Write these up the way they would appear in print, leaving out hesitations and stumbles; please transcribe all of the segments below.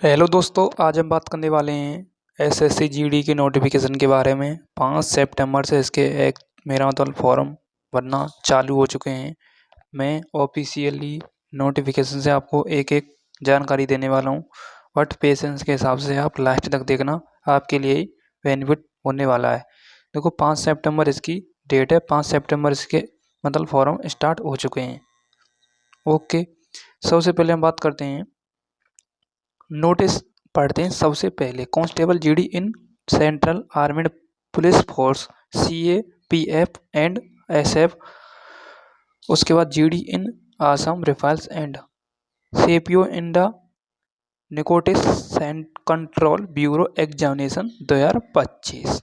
Hello दोस्तों, आज हम बात करने वाले हैं एसएससी जीडी के नोटिफिकेशन के बारे में। 5 सितंबर से इसके एक मेरा मतलब फॉर्म भरना चालू हो चुके हैं। मैं ऑफिशियली नोटिफिकेशन से आपको एक एक जानकारी देने वाला हूँ, बट पेशेंस के हिसाब से आप लास्ट तक देखना, आपके लिए ही बेनिफिट होने वाला है। देखो 5 सितंबर इसकी डेट है, 5 सितंबर इसके मतलब फॉर्म स्टार्ट हो चुके हैं। ओके, सबसे पहले हम बात करते हैं, नोटिस पढ़ते हैं। सबसे पहले constable GD in central armed police force CAPF and SF। उसके बाद GD in Assam rifles and CPO in the narcotics and control bureau examination 2025।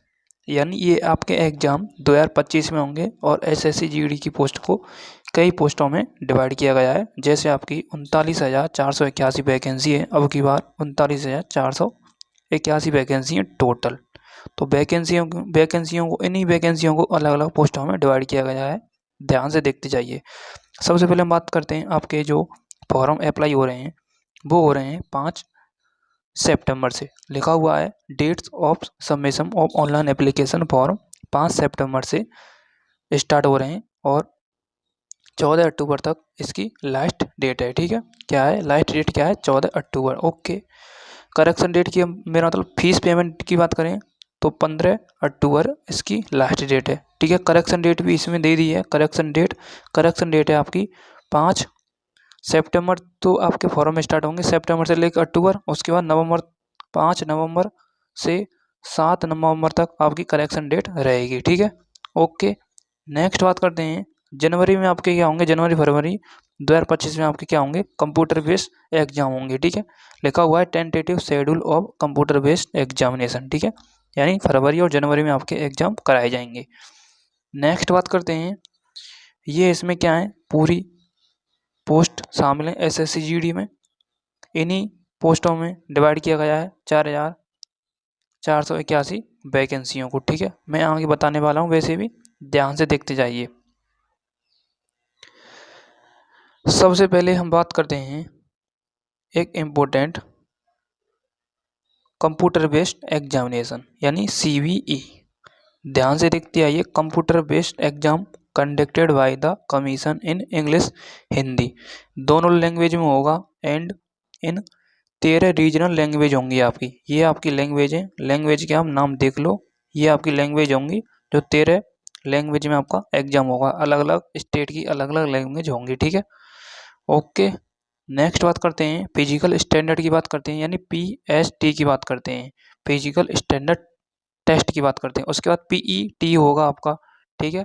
यानी ये आपके एग्जाम 2025 में होंगे और एसएससी जीडी की पोस्ट को कई पोस्टों में डिवाइड किया गया है। जैसे आपकी 39,481 वैकेंसी है, अब की बार 39,481 वैकेंसी है टोटल। तो वैकेंसियों को इन्हीं वैकेंसियों को अलग अलग पोस्टों में डिवाइड किया गया है, ध्यान से देखते जाइए। सबसे पहले हम बात करते हैं, आपके जो फॉर्म अप्लाई हो रहे हैं वो हो रहे हैं 5 सितंबर से। लिखा हुआ है dates of submission of online application form 5 सितंबर से स्टार्ट हो रहे हैं और 14 अक्टूबर तक इसकी लास्ट डेट है। ठीक है, क्या है लास्ट डेट, क्या है 14 अक्टूबर। ओके, करेक्शन डेट की मेरा मतलब फीस पेमेंट की बात करें तो 15 अक्टूबर इसकी लास्ट डेट है। ठीक है, करेक्शन डेट भी इसमें दे दी है। करेक्शन डेट है आपकी 5 सितंबर। तो आपके फॉर्म स्टार्ट होंगे सितंबर से लेकर अक्टूबर, उसके बाद 5 नवंबर से 7 नवंबर तक आपकी करेक्शन डेट रहेगी। ठीक है, ओके। नेक्स्ट बात करते हैं, जनवरी में आपके क्या होंगे, जनवरी फरवरी 2025 में आपके क्या होंगे, कंप्यूटर बेस्ड एग्जाम होंगे। ठीक है, लिखा हुआ है tentative schedule of computer based examination. ठीक है, यानी फरवरी और जनवरी में आपके एग्जाम कराए जाएंगे। नेक्स्ट बात करते हैं, ये इसमें क्या है, पूरी पोस्ट शामिल है एसएससी जीडी में। इन्हीं पोस्टों में डिवाइड किया गया है 4,481 वैकेंसियों को। ठीक है, मैं आगे बताने वाला हूँ, वैसे भी ध्यान से देखते जाइए। सबसे पहले हम बात करते हैं एक इम्पोर्टेंट कंप्यूटर बेस्ड एग्जामिनेशन यानी CBE। ध्यान से देखते आइए, computer based exam conducted by the commission in English Hindi दोनों लैंग्वेज में होगा एंड इन 13 रीजनल लैंग्वेज होंगी आपकी। ये आपकी लैंग्वेज है, लैंग्वेज के आप नाम देख लो, ये आपकी लैंग्वेज होंगी जो 13 लैंग्वेज में आपका एग्जाम होगा। अलग अलग स्टेट की अलग अलग लैंग्वेज होंगी। ठीक है, ओके। नेक्स्ट बात करते हैं, फिजिकल स्टैंडर्ड की बात करते हैं, यानी PST की बात करते हैं, फिजिकल स्टैंडर्ड टेस्ट की बात करते हैं। उसके बाद PET होगा आपका। ठीक है,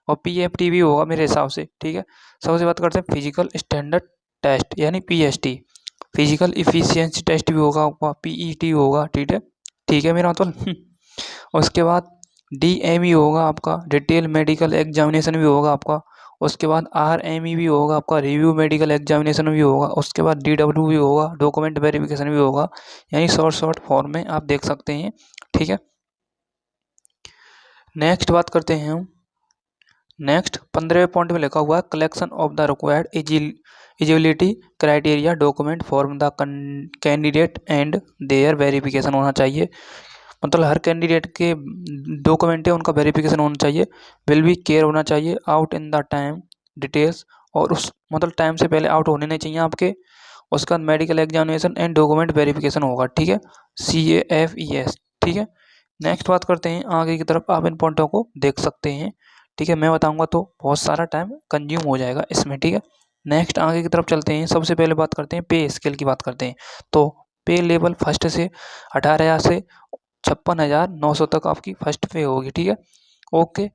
और PFT भी होगा मेरे हिसाब से। ठीक है, सबसे बात करते हैं फिजिकल स्टैंडर्ड टेस्ट यानी PST। फिजिकल इफिशियंसी टेस्ट भी होगा आपका, PET होगा। ठीक है मेरा मतलब उसके बाद DME होगा आपका, डिटेल मेडिकल एग्जामिनेशन भी होगा आपका। उसके बाद RME भी होगा आपका, रिव्यू मेडिकल एग्जामिनेशन भी होगा। उसके बाद DW भी होगा, डॉक्यूमेंट वेरिफिकेशन भी होगा। यानी शॉर्ट फॉर्म में आप देख सकते हैं। ठीक है, नेक्स्ट बात करते हैं हम। नेक्स्ट 15वें पॉइंट में लिखा हुआ है collection of the required eligibility criteria document form the candidate and their verification होना चाहिए। मतलब हर कैंडिडेट के डॉक्यूमेंट है उनका वेरिफिकेशन होना चाहिए। विल बी केयर होना चाहिए out in the time details, और उस मतलब टाइम से पहले आउट होने नहीं चाहिए आपके। उसका medical examination and document verification होगा। ठीक है, CAFES। ठीक है, नेक्स्ट बात करते हैं आगे की तरफ, आप इन पॉइंटों को देख सकते हैं। ठीक है, मैं बताऊंगा तो बहुत सारा टाइम कंज्यूम हो जाएगा इसमें। ठीक है, नेक्स्ट आगे की तरफ चलते हैं। सबसे पहले बात करते हैं पे स्केल की बात करते हैं। तो पे लेवल फर्स्ट से 18,000 से 56,900 तक आपकी फर्स्ट पे होगी। ठीक है, ओके।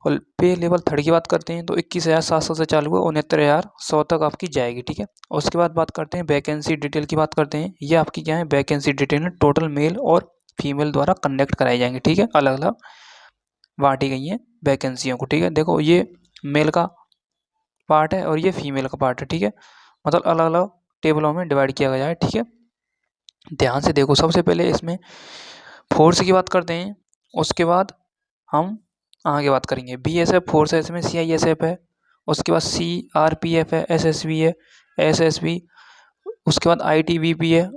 और पे लेवल थर्ड की बात करते हैं तो 21,700 से चालू है, 69,100 तक आपकी जाएगी। ठीक है, उसके बाद बात करते हैं वैकेंसी डिटेल की बात करते हैं। ये आपकी क्या है, वैकेंसी डिटेल टोटल मेल और फीमेल द्वारा कंडक्ट कराई जाएंगी। ठीक है, अलग अलग बांटी गई हैं वैकेंसियों को। ठीक है, देखो ये मेल का पार्ट है और ये फीमेल का पार्ट है। ठीक है, मतलब अलग अलग टेबलों में डिवाइड किया गया है। ठीक है, ध्यान से देखो। सबसे पहले इसमें फोर्स की बात करते हैं, उसके बाद हम आगे बात करेंगे। BSF फोर्स है, इसमें CISF है, उसके बाद CRPF है, SSB है, SSB, उसके बाद ITBP है,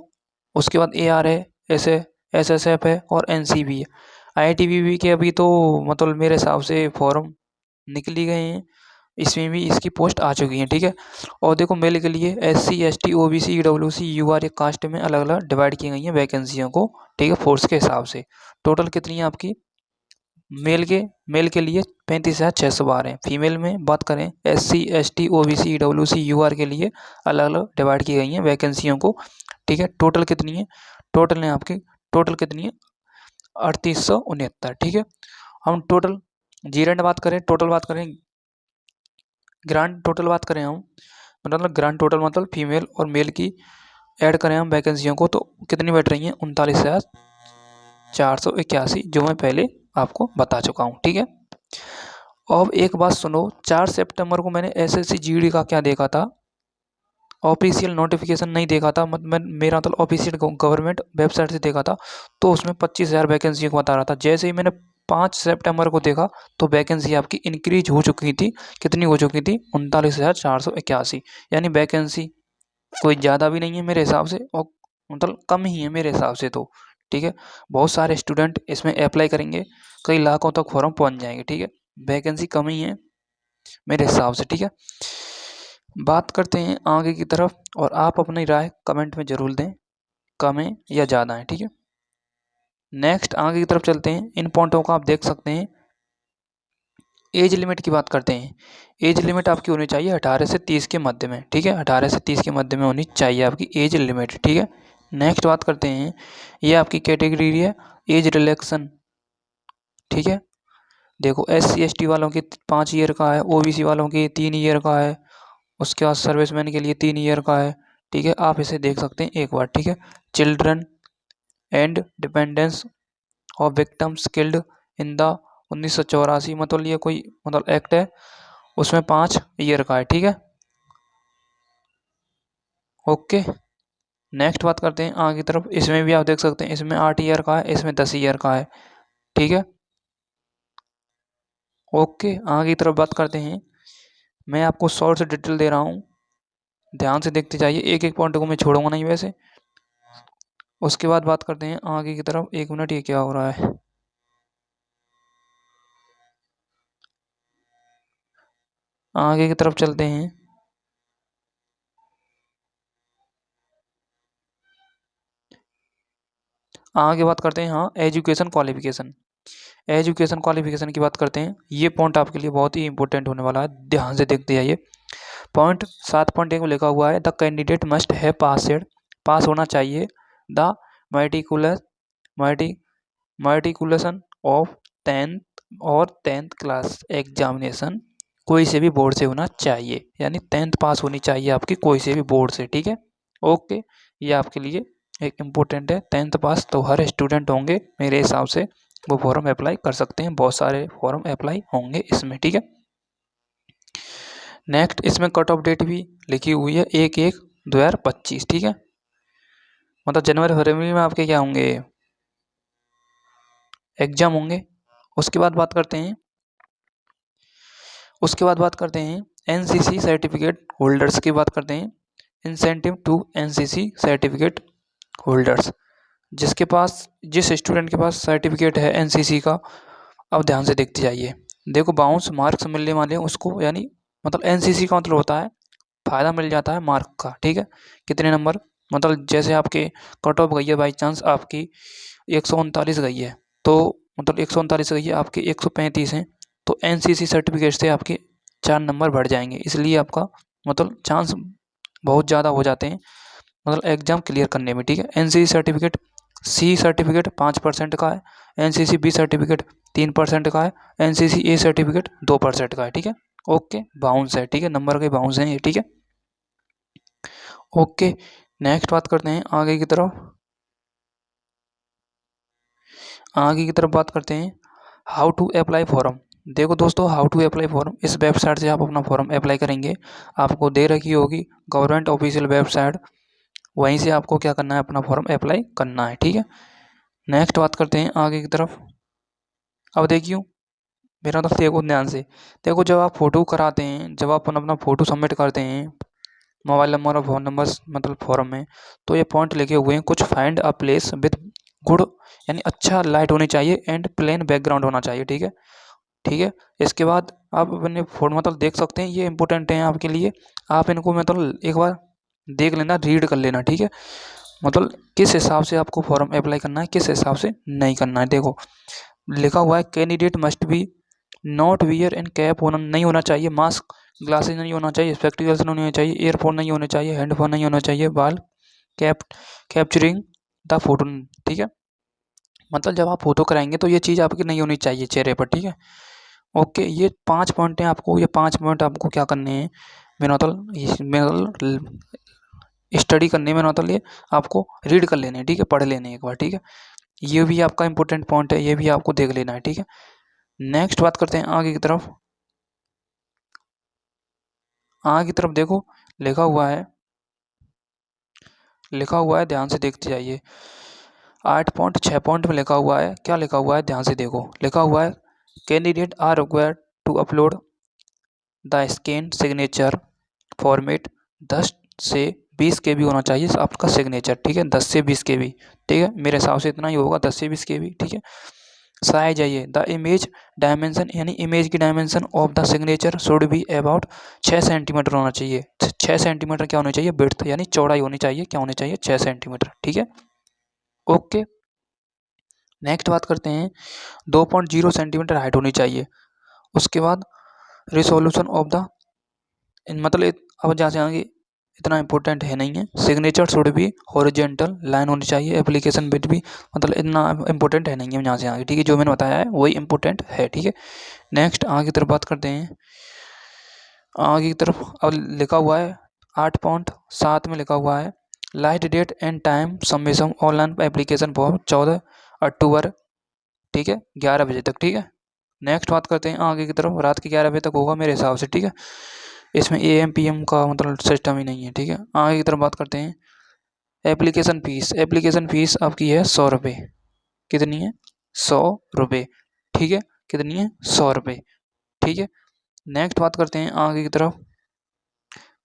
उसके बाद AR है, SSF है और NCB है। IITBB के अभी तो मतलब मेरे हिसाब से फॉर्म निकल ही गए हैं, इसमें भी इसकी पोस्ट आ चुकी हैं, ठीक है। और देखो मेल के लिए SC ST OBC EWC UR ये कास्ट में अलग अलग डिवाइड की गई हैं वैकेंसियों को, ठीक है, फोर्स के हिसाब से। टोटल कितनी है आपकी मेल के लिए 35,612 हैं। फीमेल में बात करें SC ST OBC EWC UR के लिए अलग अलग डिवाइड की गई हैं वैकेंसियों को, ठीक है। टोटल कितनी है, टोटल कितनी है 3869, ठीक है। हम टोटल जीरेंड बात करें, ग्रांड टोटल बात करें हम, मतलब ग्रांड टोटल मतलब फीमेल और मेल की ऐड करें हम वैकेंसियों को, तो कितनी बैठ रही हैं 39,481, जो मैं पहले आपको बता चुका हूँ, ठीक है। अब एक बात सुनो, 4 सितंबर को मैंने SSC GD का क्या देखा था, ऑफिशियल नोटिफिकेशन नहीं देखा था, मेरा मतलब ऑफिशियल गवर्नमेंट वेबसाइट से देखा था, तो उसमें 25,000 वैकेंसी को बता रहा था। जैसे ही मैंने 5 सितंबर को देखा तो वैकेंसी आपकी इंक्रीज हो चुकी थी, कितनी हो चुकी थी 39,481, यानी वैकेंसी कोई ज़्यादा भी नहीं है मेरे हिसाब से और मतलब कम ही है मेरे हिसाब से तो, ठीक है। बहुत सारे स्टूडेंट इसमें अप्लाई करेंगे, कई लाखों तक फॉर्म पहुंच जाएंगे, ठीक है। वैकेंसी कम ही है मेरे हिसाब से, ठीक है। बात करते हैं आगे की तरफ और आप अपनी राय कमेंट में ज़रूर दें, कम है या ज़्यादा है, ठीक है। नेक्स्ट आगे की तरफ चलते हैं, इन पॉइंटों को आप देख सकते हैं। एज लिमिट की बात करते हैं, एज लिमिट आपकी होनी चाहिए 18 से 30 के मध्य में, ठीक है। 18 से 30 के मध्य में होनी चाहिए आपकी एज लिमिट, ठीक है। नेक्स्ट बात करते हैं, ये आपकी कैटेगरी है एज रिलैक्सन, ठीक है। देखो SC ST वालों की 5 ईयर का है, OBC वालों की 3 ईयर का है, उसके बाद सर्विसमैन के लिए 3 ईयर का है, ठीक है। आप इसे देख सकते हैं एक बार, ठीक है। Children and dependence of victims killed in the 1984, मतलब ये कोई मतलब एक्ट है, उसमें 5 ईयर का है, ठीक है। ओके, नेक्स्ट बात करते हैं आगे की तरफ, इसमें भी आप देख सकते हैं, इसमें 8 ईयर का है, इसमें 10 ईयर का है, ठीक है। ओके, आगे की तरफ बात करते हैं, मैं आपको शॉर्ट से डिटेल दे रहा हूँ, ध्यान से देखते जाइए, एक एक पॉइंट को मैं छोड़ूंगा नहीं वैसे। उसके बाद बात करते हैं आगे की तरफ, 1 मिनट, ये क्या हो रहा है, आगे की तरफ चलते हैं। आगे बात करते हैं, हाँ, एजुकेशन क्वालिफिकेशन की बात करते हैं। ये पॉइंट आपके लिए बहुत ही इंपॉर्टेंट होने वाला है, ध्यान से देखते जाइए। पॉइंट 7.1 में लिखा हुआ है, द कैंडिडेट मस्ट है पास होना चाहिए द मेटिकुलस मेटिकुलेशन ऑफ 10th और 10th क्लास एग्जामिनेशन, कोई से भी बोर्ड से होना चाहिए, यानी 10th पास होनी चाहिए आपकी कोई से भी बोर्ड से, ठीक है। ओके, ये आपके लिए एक इम्पोर्टेंट है, 10th पास तो हर स्टूडेंट होंगे मेरे हिसाब से, वो फॉर्म अप्लाई कर सकते हैं, बहुत सारे फॉर्म अप्लाई होंगे इसमें, ठीक है। नेक्स्ट इसमें कट ऑफ डेट भी लिखी हुई है 1/1/2025, ठीक है। मतलब जनवरी फरवरी में आपके क्या होंगे, एग्जाम होंगे। उसके बाद बात करते हैं, NCC सर्टिफिकेट होल्डर्स की बात करते हैं। Incentive to NCC certificate holders, जिस स्टूडेंट के पास सर्टिफिकेट है NCC का, अब ध्यान से देखते जाइए। देखो बाउंस मार्क्स मिलने वाले हैं उसको, यानी मतलब NCC का मतलब होता है फ़ायदा मिल जाता है मार्क का, ठीक है। कितने नंबर, मतलब जैसे आपके कट ऑफ गई है बाई चांस आपकी 139 गई है, तो मतलब 139 गई है, आपके 135 हैं, तो NCC सर्टिफिकेट से आपके 4 नंबर बढ़ जाएंगे, इसलिए आपका मतलब चांस बहुत ज़्यादा हो जाते हैं मतलब एग्ज़ाम क्लियर करने में, ठीक है। NCC सर्टिफिकेट C सर्टिफिकेट 5% का है, NCC B सर्टिफिकेट 3% का है, NCC A सर्टिफिकेट 2% का है, ठीक है। ओके, बाउंस है, ठीक है, नंबर के बाउंस हैं ये, ठीक है। ओके, नेक्स्ट बात करते हैं आगे की तरफ बात करते हैं, हाउ टू अप्लाई फॉर्म। देखो दोस्तों, हाउ टू अप्लाई फॉर्म, इस वेबसाइट से आप अपना फॉर्म अप्लाई करेंगे, आपको दे रखी होगी गवर्नमेंट ऑफिशियल वेबसाइट, वहीं से आपको क्या करना है, अपना फॉर्म अप्लाई करना है, ठीक है। नेक्स्ट बात करते हैं आगे की तरफ। अब देखियो मेरा तो देखो ध्यान से, देखो जब आप फ़ोटो कराते हैं, जब आप अपना फ़ोटो सबमिट करते हैं मोबाइल नंबर और फ़ोन नंबर्स मतलब फॉर्म में। तो ये पॉइंट लिखे हुए हैं कुछ। Find a place with good यानी अच्छा लाइट होनी चाहिए एंड प्लेन बैकग्राउंड होना चाहिए। ठीक है, ठीक है। इसके बाद आप अपने फोन मतलब देख सकते हैं, ये इंपॉर्टेंट है आपके लिए। आप इनको मतलब एक बार देख लेना, रीड कर लेना। ठीक है, मतलब किस हिसाब से आपको फॉर्म अप्लाई करना है, किस हिसाब से नहीं करना है। देखो लिखा हुआ है candidate must be not wear and cap होना नहीं होना चाहिए, मास्क ग्लासेस नहीं होना चाहिए, स्पेक्टिकल्स नहीं होने चाहिए, ईयरफोन नहीं होने चाहिए, हेडफोन नहीं होना चाहिए, बाल कैप कैप्चरिंग द फोटो। ठीक है, मतलब जब आप फोटो कराएंगे तो ये चीज़ आपकी नहीं होनी चाहिए चेहरे पर। ठीक है, ओके। ये 5 पॉइंट हैं आपको, ये 5 पॉइंट आपको क्या करने हैं, मेरा मतलब स्टडी करने में, मतलब ये आपको रीड कर लेने हैं। ठीक है, पढ़ लेने एक बार। ठीक है, ये भी आपका इंपॉर्टेंट पॉइंट है, ये भी आपको देख लेना है। ठीक है, नेक्स्ट बात करते हैं आगे की तरफ। आगे की तरफ देखो लिखा हुआ है, लिखा हुआ है, ध्यान से देखते जाइए। 8 पॉइंट 6 पॉइंट में लिखा हुआ है, क्या लिखा हुआ है ध्यान से देखो। लिखा हुआ है candidate are required to upload the scan signature format 10 से 20 KB होना चाहिए आपका सिग्नेचर। ठीक है, 10 से 20 KB। ठीक है, मेरे हिसाब से इतना ही होगा, 10 से 20 KB। ठीक है, साइज है ये। द इमेज डायमेंशन यानी इमेज की dimension of the signature should be about 6 centimetre होना चाहिए। 6 सेंटीमीटर क्या होनी चाहिए, विड्थ यानी चौड़ाई होनी चाहिए, क्या होनी चाहिए 6 सेंटीमीटर। ठीक है, ओके। नेक्स्ट बात करते हैं 2.0 सेंटीमीटर हाइट होनी चाहिए। उसके बाद रिसोल्यूशन ऑफ द मतलब अब जहाँ से आगे इतना इंपॉर्टेंट है नहीं है। सिग्नेचर शुड भी हॉरिजेंटल लाइन होनी चाहिए, एप्लीकेशन बिट भी मतलब इतना इंपॉर्टेंट है नहीं है यहाँ से आगे। ठीक है, जो मैंने बताया है वही इंपॉर्टेंट है। ठीक है, नेक्स्ट आगे की तरफ बात करते हैं। आगे की तरफ अब लिखा हुआ है 8.7 में लिखा हुआ है last date and time submission online application form 14 अक्टूबर। ठीक है, 11 बजे तक। ठीक है, नेक्स्ट बात करते हैं आगे की तरफ। रात के 11 बजे तक होगा मेरे हिसाब से। ठीक है, इसमें AM PM का मतलब सिस्टम ही नहीं है। ठीक है, आगे की तरफ बात करते हैं। एप्लीकेशन फ़ीस, एप्लीकेशन फ़ीस आपकी है 100 रुपये। कितनी है, 100 रुपये। ठीक है, कितनी है, 100 रुपये। ठीक है, नेक्स्ट बात करते हैं आगे की तरफ।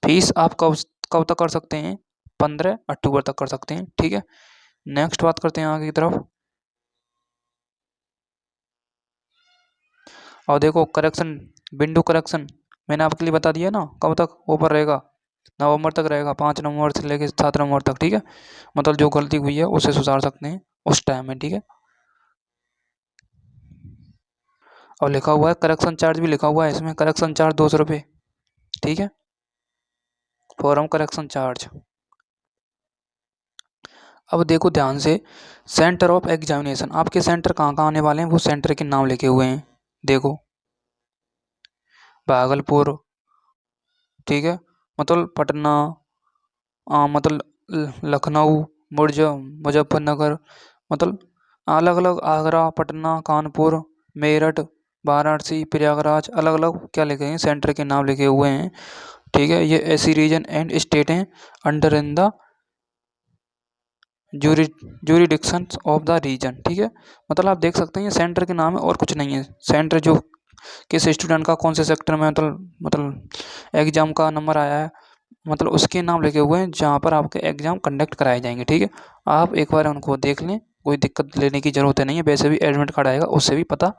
फीस आप कब कब तक कर सकते हैं, 15 अक्टूबर तक कर सकते हैं। ठीक है, नेक्स्ट बात करते हैं आगे की तरफ। और देखो करेक्शन, विंडो करेक्शन मैंने आपके लिए बता दिया ना, कब तक ऊपर रहेगा, नवंबर तक रहेगा, 5 नवंबर से लेकर 7 नवंबर तक। ठीक है, मतलब जो गलती हुई है उसे सुधार सकते हैं उस टाइम में। ठीक है, और लिखा हुआ है करेक्शन चार्ज भी लिखा हुआ है इसमें, करेक्शन चार्ज 200 रुपये। ठीक है, फॉरम करेक्शन चार्ज। अब देखो ध्यान से, सेंटर ऑफ एग्जामिनेशन, आपके सेंटर कहाँ कहाँ आने वाले हैं वो सेंटर के नाम लिखे हुए हैं। देखो भागलपुर, ठीक है, मतलब पटना, मतलब लखनऊ, मुजफ्फरनगर, मतलब अलग अलग, आगरा, पटना, कानपुर, मेरठ, वाराणसी, प्रयागराज, अलग अलग क्या लिखे हैं सेंटर के नाम लिखे हुए हैं। ठीक है, ये ऐसी रीजन एंड स्टेट हैं under in the jurisdiction of the region. ठीक है, मतलब आप देख सकते हैं ये सेंटर के नाम है और कुछ नहीं है। सेंटर जो किस स्टूडेंट का कौन से सेक्टर में मतलब एग्जाम का नंबर आया है, मतलब उसके नाम लिखे हुए हैं जहाँ पर आपके एग्जाम कंडक्ट कराए जाएंगे। ठीक है, आप एक बार उनको देख लें, कोई दिक्कत लेने की ज़रूरत नहीं है। वैसे भी एडमिट कार्ड आएगा, उससे भी पता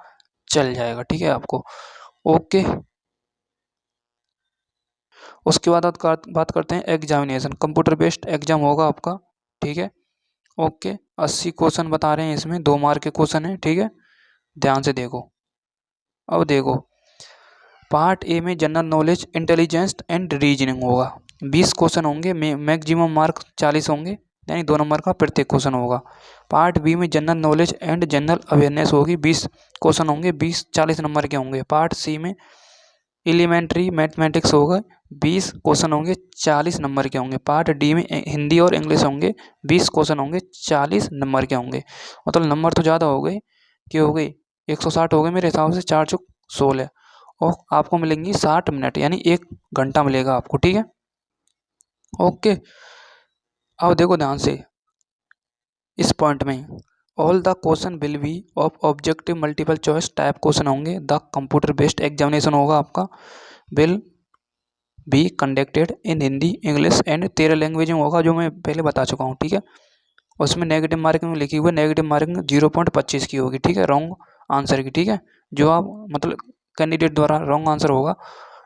चल जाएगा। ठीक है आपको, ओके। उसके बाद बात करते हैं एग्जामिनेशन। कंप्यूटर बेस्ड एग्जाम होगा आपका। ठीक है, ओके। 80 क्वेश्चन बता रहे हैं इसमें, 2 मार्क के क्वेश्चन है। ठीक है, ध्यान से देखो। अब देखो पार्ट ए में general knowledge, intelligence and reasoning होगा। 20 क्वेश्चन होंगे, मैक्सिमम मार्क 40 होंगे, यानी 2 नंबर का प्रत्येक क्वेश्चन होगा। पार्ट बी में general knowledge and general awareness होगी, 20 क्वेश्चन होंगे, 40 नंबर के होंगे। पार्ट सी में एलिमेंट्री मैथमेटिक्स होगा, 20 क्वेश्चन होंगे, 40 नंबर के होंगे। पार्ट डी में हिंदी और इंग्लिश होंगे, 20 क्वेश्चन होंगे, 40 नंबर के होंगे। मतलब नंबर तो ज़्यादा हो गए, कि हो गए 160 हो गए मेरे हिसाब से, 4 चौक 16, और आपको मिलेंगी 60 मिनट, यानी 1 घंटा मिलेगा आपको। ठीक है, ओके। अब देखो ध्यान से इस पॉइंट में, all the question will be of objective multiple choice type question होंगे। द कंप्यूटर बेस्ड एग्जामिनेशन होगा आपका, will be conducted in Hindi English and 13 language में होगा, जो मैं पहले बता चुका हूँ, ठीक है। उसमें नेगेटिव मार्किंग में लिखी हुई है, नेगेटिव मार्किंग 0.25 की होगी, ठीक है, रॉन्ग आंसर की, ठीक है। जो आप मतलब कैंडिडेट द्वारा रॉन्ग आंसर होगा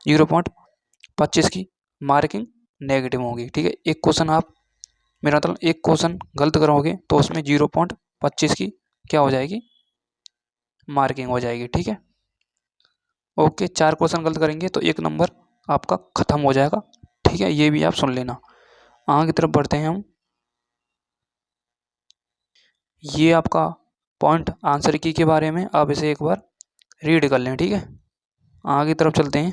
0.25 की मार्किंग नेगेटिव होगी, ठीक है। एक क्वेश्चन आप मेरा मतलब एक क्वेश्चन गलत करोगे तो उसमें 0.25 की क्या हो जाएगी, मार्किंग हो जाएगी, ठीक है। ओके, 4 क्वेश्चन गलत करेंगे तो 1 नंबर आपका खत्म हो जाएगा, ठीक है। ये भी आप सुन लेना। आगे की तरफ बढ़ते हैं हम। ये आपका पॉइंट आंसर की के बारे में, आप इसे एक बार रीड कर लें, ठीक है। आगे की तरफ चलते हैं।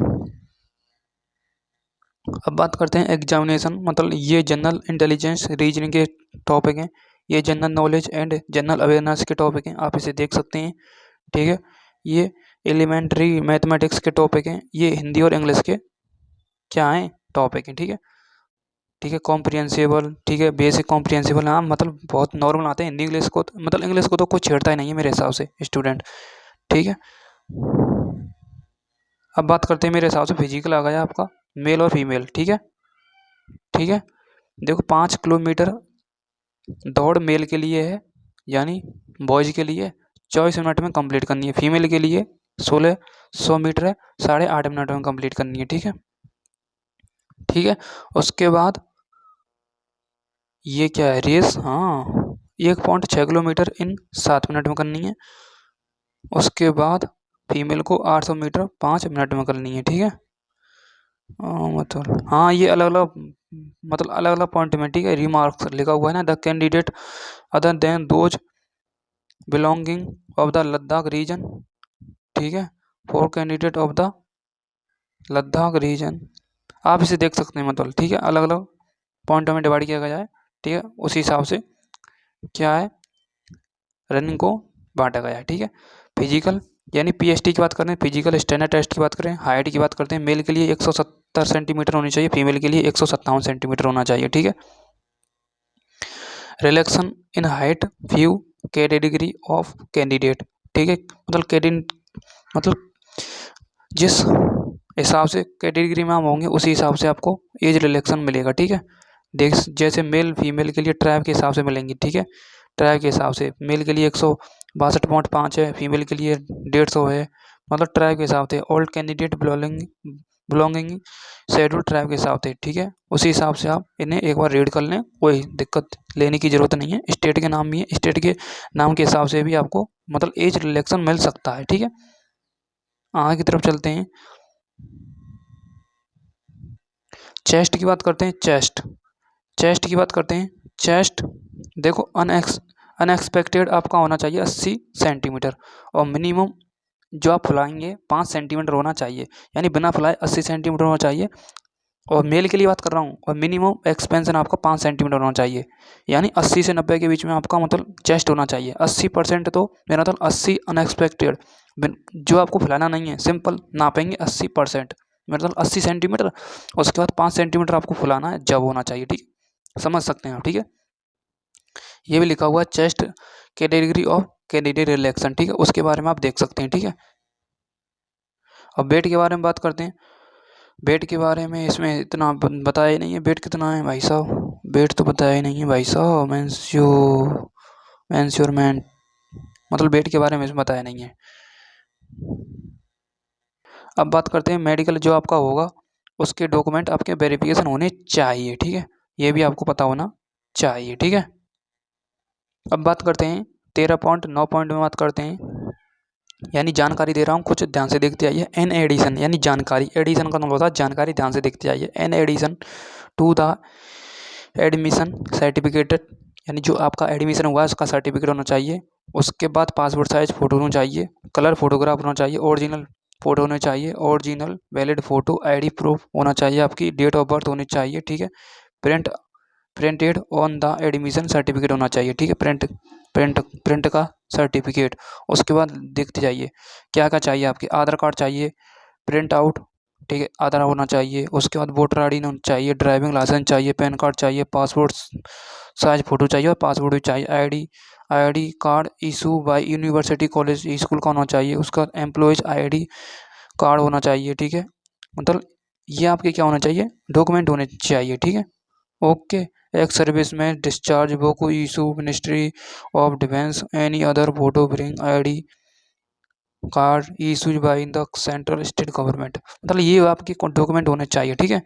अब बात करते हैं एग्जामिनेशन, मतलब ये जनरल इंटेलिजेंस रीजनिंग के टॉपिक हैं, ये general knowledge and general awareness के टॉपिक हैं, आप इसे देख सकते हैं, ठीक है। ये एलिमेंट्री मैथमेटिक्स के टॉपिक हैं, ये हिंदी और इंग्लिश के क्या हैं, टॉपिक हैं, ठीक है। ठीक है, कॉम्प्रिहेंसिबल, ठीक है, बेसिक कॉम्प्रिहेंसिबल, हाँ मतलब बहुत नॉर्मल आते हैं। हिंदी इंग्लिश को मतलब इंग्लिश को तो कोई छेड़ता ही नहीं है मेरे हिसाब से स्टूडेंट, ठीक है। अब बात करते हैं, मेरे हिसाब से फिजिकल आ गया आपका मेल और फीमेल, ठीक है, ठीक है। देखो 5 किलोमीटर दौड़ मेल के लिए है, यानी बॉयज के लिए 24 मिनट में कंप्लीट करनी है, फीमेल के लिए 1600 मीटर है, 8.5 मिनट में कंप्लीट करनी है, ठीक है, ठीक है। उसके बाद ये क्या है, रेस, हाँ 1.6 किलोमीटर इन 7 मिनट में करनी है। उसके बाद फीमेल को 800 मीटर 5 मिनट में करनी है, ठीक है। मतलब हाँ, ये अलग अलग मतलब अलग अलग पॉइंट में, ठीक है, रिमार्क्स लिखा हुआ है ना, the candidate other than those belonging of the Ladakh region, ठीक है, for candidate of the Ladakh region, आप इसे देख सकते हैं, मतलब ठीक है, अलग अलग पॉइंटों में डिवाइड किया गया है, ठीक है, उसी हिसाब से क्या है, रनिंग को बांटा गया है, ठीक है। फिजिकल यानी पीएसटी की बात करें, फिजिकल स्टैंडर्ड टेस्ट की बात करें, हाइट की बात करते हैं, मेल के लिए 170 सेंटीमीटर होनी चाहिए, फीमेल के लिए 157 सेंटीमीटर होना चाहिए, ठीक है। Relaxation in height view category of candidate, ठीक है, मतलब जिस हिसाब से कैटेगरी में हम होंगे उसी हिसाब से आपको एज रिलेक्शन मिलेगा, ठीक है। देख जैसे मेल फीमेल के लिए ट्राइब के हिसाब से मिलेंगे, ठीक है, ट्राइब के हिसाब से मेल के लिए 162.5 है, फीमेल के लिए 150 है, मतलब ट्राइब के हिसाब से old candidate belonging schedule tribe के हिसाब से, ठीक है, उसी हिसाब से आप इन्हें एक बार रीड कर लें, कोई दिक्कत लेने की ज़रूरत नहीं है। स्टेट के नाम भी है, स्टेट के नाम के हिसाब से भी आपको मतलब एज रिलेक्शन मिल सकता है, ठीक है। आगे की तरफ चलते हैं, चेस्ट की बात करते हैं, चेस्ट की बात करते हैं, चेस्ट देखो अनएक्सपेक्टेड आपका होना चाहिए 80 सेंटीमीटर, और मिनिमम जो आप फुलाएंगे 5 सेंटीमीटर होना चाहिए, यानी बिना फुलाए 80 सेंटीमीटर होना चाहिए, और मेल के लिए बात कर रहा हूँ, और मिनिमम एक्सपेंशन आपका 5 सेंटीमीटर होना चाहिए, यानी 80 से 90 के बीच में आपका मतलब चेस्ट होना चाहिए। 80% तो मेरा मतलब 80 अनएक्सपेक्टेड, जो आपको फुलाना नहीं है, सिंपल नापेंगे 80%, मतलब 80 सेंटीमीटर, उसके बाद 5 सेंटीमीटर आपको फुलाना है, जब होना चाहिए, ठीक है, समझ सकते हैं आप, ठीक है। ये भी लिखा हुआ है chest category of candidate relaxation, ठीक है, उसके बारे में आप देख सकते हैं, ठीक है। अब वेट के बारे में बात करते हैं, वेट के बारे में इसमें इतना बताया ही नहीं है, वेट कितना है भाई साहब, वेट तो बताया ही नहीं है भाई साहब, मैन, मतलब वेट के बारे में इसमें बताया नहीं है। अब बात करते हैं मेडिकल जो आपका होगा उसके डॉक्यूमेंट आपके वेरिफिकेशन होने चाहिए, ठीक है, ये भी आपको पता होना चाहिए, ठीक है। अब बात करते हैं 13.9 पॉइंट में बात करते हैं, यानी जानकारी दे रहा हूँ, कुछ ध्यान से देखते आइए। एन एडिशन यानी जानकारी, एडिशन का मतलब होता है जानकारी, ध्यान से देखते आइए। An addition to the admission certificate, यानी जो आपका एडमिशन हुआ है उसका सर्टिफिकेट होना चाहिए, उसके बाद पासपोर्ट साइज फ़ोटो होना चाहिए, कलर फोटोग्राफ होना चाहिए, ओरिजिनल फ़ोटो होने चाहिए, original valid photo, ID proof होना चाहिए, आपकी डेट ऑफ बर्थ होनी चाहिए, ठीक है, print printed on the admission certificate होना चाहिए, ठीक है, प्रिंट का सर्टिफिकेट। उसके बाद देखते जाइए क्या क्या चाहिए, आपके आधार कार्ड चाहिए प्रिंट आउट, ठीक है, आधार होना चाहिए, उसके बाद वोटर आई डी होना चाहिए, ड्राइविंग लाइसेंस चाहिए, पैन कार्ड चाहिए, पासपोर्ट साइज फ़ोटो चाहिए, और पासपोर्ट भी चाहिए, ID card issue bye university college school का होना चाहिए, उसका एम्प्लॉयज़ आईडी कार्ड होना चाहिए, ठीक है, मतलब ये आपके क्या होना चाहिए, डॉक्यूमेंट होने चाहिए, ठीक है। ओके, एक्स सर्विस में discharge book issue ministry of defence any other photo bring ID card issues by the central state government, मतलब ये आपके डॉक्यूमेंट होने चाहिए, ठीक है।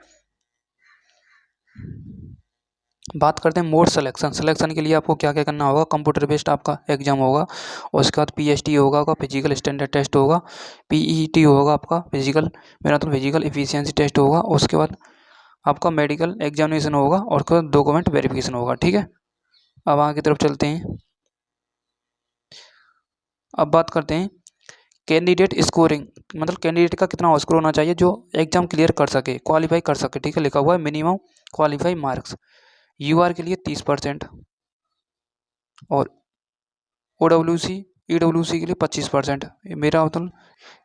बात करते हैं मोड सिलेक्शन। सिलेक्शन के लिए आपको क्या क्या करना होगा, कंप्यूटर बेस्ड आपका एग्जाम होगा, और उसके बाद पीएसटी होगा, आपका फिजिकल स्टैंडर्ड टेस्ट होगा, पीईटी होगा आपका फिजिकल, मेरा तो फिजिकल इफिशियंसी टेस्ट होगा, उसके बाद आपका मेडिकल एग्जामिनेशन होगा, और उसके बाद डॉक्यूमेंट वेरिफिकेशन होगा, ठीक है। अब आगे की तरफ चलते हैं। अब बात करते हैं कैंडिडेट स्कोरिंग, मतलब कैंडिडेट का कितना स्कोर होना चाहिए जो एग्जाम क्लियर कर सके, क्वालिफाई कर सके, ठीक है। लिखा हुआ है मिनिमम क्वालिफाई मार्क्स, यूआर के लिए 30% और ओडब्ल्यूसी ईडब्ल्यूसी के लिए 25%। मेरा मतलब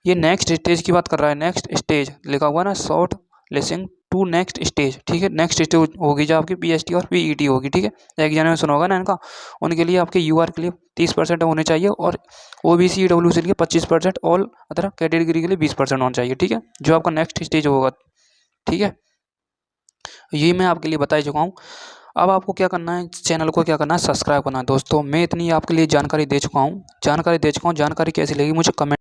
ये नेक्स्ट स्टेज की बात कर रहा है, नेक्स्ट स्टेज लिखा हुआ ना, shortlisting to next stage, ठीक है। नेक्स्ट स्टेज होगी जो आपकी पीएसटी और पीईटी होगी, ठीक है। एग्जामिनेशन होगा ना इनका, उनके लिए आपके यूआर के लिए 30% होने चाहिए, और ओबीसी ईडब्ल्यूसी के लिए 25%, ऑल अदर कैटेगरी के लिए 20% होना चाहिए, ठीक है, जो आपका नेक्स्ट स्टेज होगा, ठीक है। ये मैं आपके लिए बता चुका हूँ। अब आपको क्या करना है, चैनल को क्या करना है, सब्सक्राइब करना है। दोस्तों मैं इतनी आपके लिए जानकारी दे चुका हूँ, जानकारी कैसी लगी मुझे कमेंट